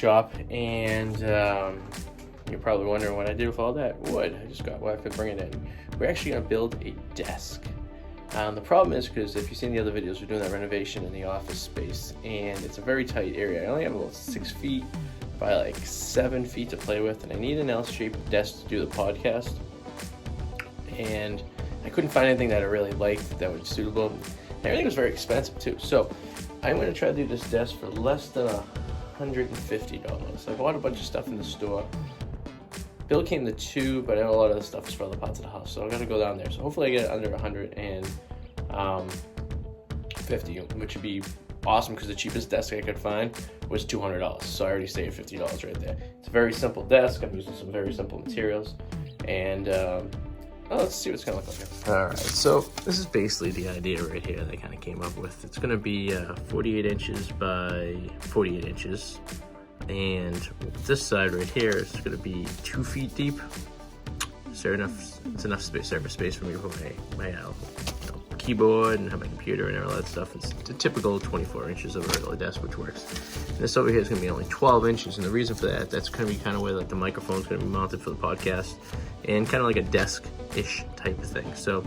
shop, and you're probably wondering what I did with all that wood. I just got wife to bring it in. We're actually gonna build a desk. The problem is, because if you've seen the other videos, we're doing that renovation in the office space, and it's a very tight area. I only have about 6 feet by like 7 feet to play with, and I need an L-shaped desk to do the podcast. And I couldn't find anything that I really liked that was suitable. And everything was very expensive too. So I'm going to try to do this desk for less than $150. I bought a bunch of stuff in the store. Bill came to 2, but I know a lot of the stuff is for other parts of the house, so I got to go down there. So hopefully I get it under 150, which would be awesome, because the cheapest desk I could find was $200. So I already saved $50 right there. It's a very simple desk. I'm using some very simple materials, and let's see what it's gonna look like. All right, so this is basically the idea right here that I kind of came up with. It's gonna be 48 inches by 48 inches. And this side right here is gonna be 2 feet deep. It's enough surface space for me to put my keyboard and have my computer and all that stuff. It's the typical 24 inches of a regular desk, which works. And this over here is gonna be only 12 inches. And the reason for that, that's gonna be kind of where like the microphone's gonna be mounted for the podcast, and kind of like a desk-ish type of thing. So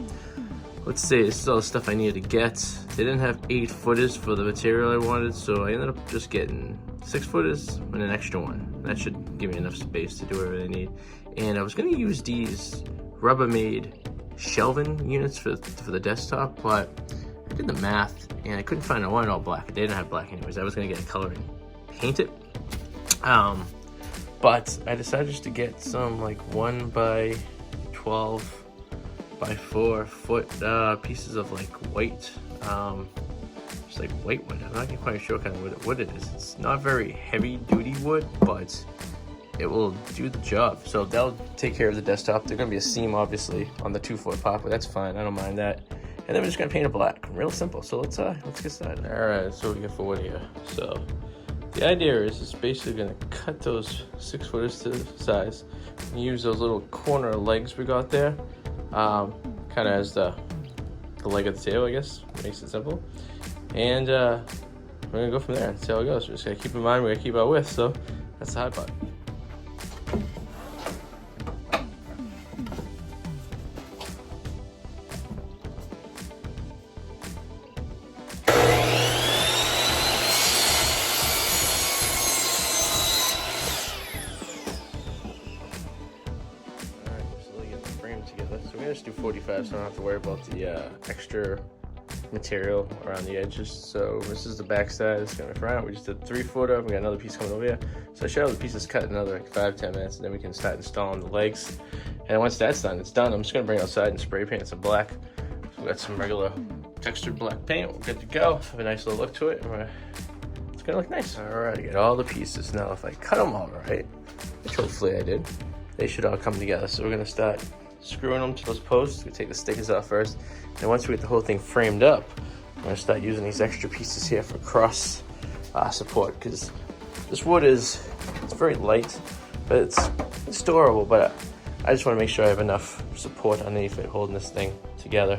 let's see, this is all the stuff I needed to get. They didn't have 8 footers for the material I wanted, so I ended up just getting 6 footers and an extra one. That should give me enough space to do whatever I need. And I was gonna use these Rubbermaid shelving units for the desktop, but I did the math and I couldn't find one all black. They didn't have black anyways. I was gonna get a color and paint it. But I decided just to get some like 1 by 12 by 4 foot pieces of like white, just like white wood. I'm not quite sure what kind of wood it is. It's not very heavy duty wood, but it will do the job. So that'll take care of the desktop. There's gonna be a seam obviously on the 2-foot pop, but that's fine. I don't mind that. And then we're just gonna paint it black. Real simple. So let's get started. All right, so we got for wood here. So the idea is basically gonna cut those 6 footers to size and use those little corner legs we got there, kind of as the leg of the table, I guess. Makes it simple. And we're gonna go from there and see how it goes. We're just gonna keep in mind we gotta keep our width, so that's the hard part. Together. So we're gonna just do 45, so I don't have to worry about the extra material around the edges. So this is the back side, this is gonna be front. We just did 3-footer, we got another piece coming over here. So I should have the pieces cut in another like 5-10 minutes, and then we can start installing the legs. And once that's done, it's done. I'm just gonna bring it outside and spray paint some black. So we got some regular textured black paint, we're good to go. Have a nice little look to it, and it's gonna look nice. All right, I got all the pieces. Now if I cut them all right, which hopefully I did, they should all come together. So we're gonna start screwing them to those posts. We take the stickers off first, and once we get the whole thing framed up, I'm going to start using these extra pieces here for cross support, because this wood it's very light, but it's durable. But I just want to make sure I have enough support underneath it holding this thing together.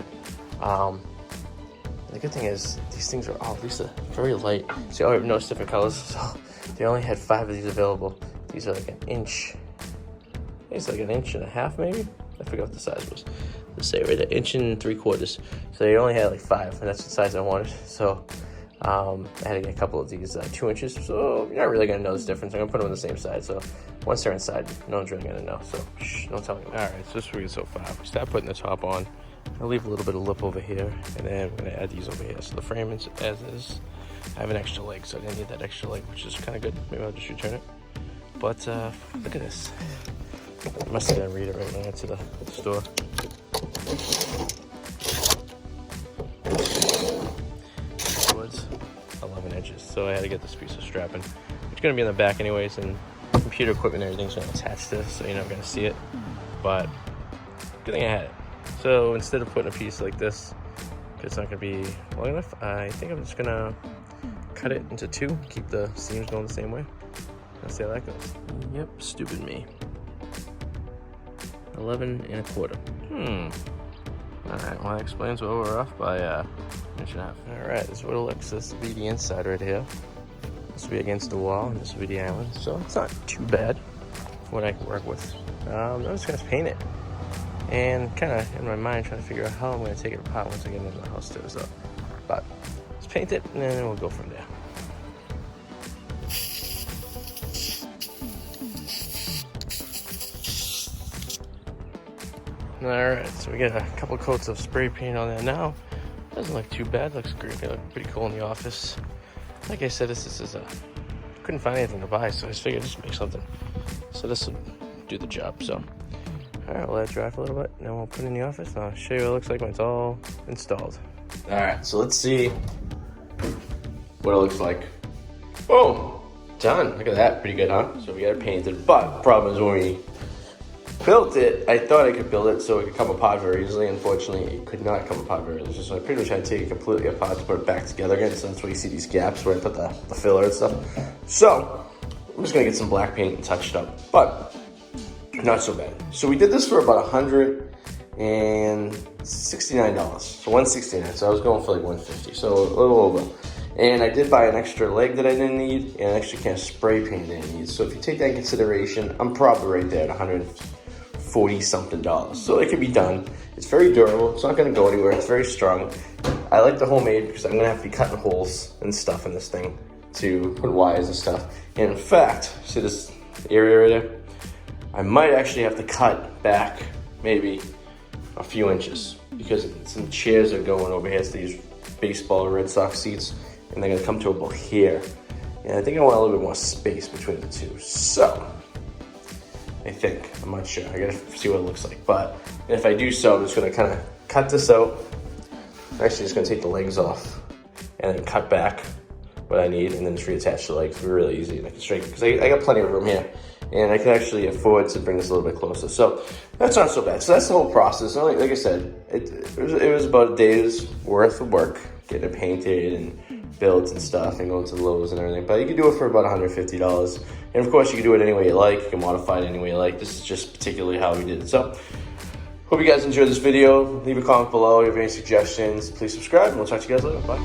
The good thing is these things are these are very light. See, I've noticed different colors, so they only had 5 of these available. These are like an inch. It's like an 1.5 inches maybe. I forgot what the size was. Let's say right at 1 3/4. So they only had like 5, and that's the size I wanted. So I had to get a couple of these 2 inches. So you're not really gonna know this difference. I'm gonna put them on the same side. So once they're inside, no one's really gonna know. So shh, don't tell anyone. All right, so this is what we get so far. We start putting the top on. I'll leave a little bit of lip over here, and then we're gonna add these over here. So the frame is as is. I have an extra leg, so I didn't need that extra leg, which is kind of good. Maybe I'll just return it. But look at this. I must have done read it right when I went to the store. Was 11 inches, so I had to get this piece of strapping. It's gonna be in the back anyways, and computer equipment and everything's gonna attach to this, so you're not gonna see it. But good thing I had it. So instead of putting a piece like this, it's not gonna be long enough, I think I'm just gonna cut it into 2, keep the seams going the same way. Let's see how that goes. Yep, stupid me. 11 1/4. Alright, well that explains why we're off by 1.5 inches. Alright, this is what it looks. This will be the inside right here. This will be against the wall, and this will be the island. So it's not too bad for what I can work with. I'm just gonna paint it. And kind of in my mind trying to figure out how I'm going to take it apart once I get into the house too. So, but let's paint it and then we'll go from there. Alright, so we got a couple coats of spray paint on there now. Doesn't look too bad, looks great. It looks pretty cool in the office. Like I said, this is couldn't find anything to buy, so I just figured just make something. So this will do the job, so. Alright, we'll let it dry for a little bit, and then we'll put it in the office, and I'll show you what it looks like when it's all installed. Alright, so let's see what it looks like. Boom! Done. Look at that. Pretty good, huh? So we got it painted, but the problem is when we built it, I thought I could build it so it could come apart very easily. Unfortunately, it could not come apart very easily, so I pretty much had to take it completely apart to put it back together again, so that's why you see these gaps where I put the filler and stuff. So, I'm just going to get some black paint and touch it up, but not so bad. So we did this for about $169, so $169. So I was going for like $150, so a little over. And I did buy an extra leg that I didn't need, and an extra can of spray paint I didn't need. So if you take that in consideration, I'm probably right there at $140 something. So it can be done. It's very durable. It's not going to go anywhere. It's very strong. I like the homemade because I'm going to have to be cutting holes and stuff in this thing to put wires and stuff. And in fact, see this area right there? I might actually have to cut back maybe a few inches because some chairs are going over here to these baseball or Red Sox seats, and they're gonna come to about here. And I think I want a little bit more space between the two. So, I think, I'm not sure. I gotta see what it looks like. But if I do so, I'm just gonna kind of cut this out. I'm actually just gonna take the legs off and then cut back what I need and then just reattach the legs. It's really easy and I can straighten because I got plenty of room here. And I can actually afford to bring this a little bit closer. So that's not so bad. So that's the whole process. Like I said, it was about a day's worth of work, getting it painted and built and stuff and going to the Lowe's and everything. But you can do it for about $150. And of course you can do it any way you like. You can modify it any way you like. This is just particularly how we did it. So hope you guys enjoyed this video. Leave a comment below if you have any suggestions. Please subscribe and we'll talk to you guys later. Bye.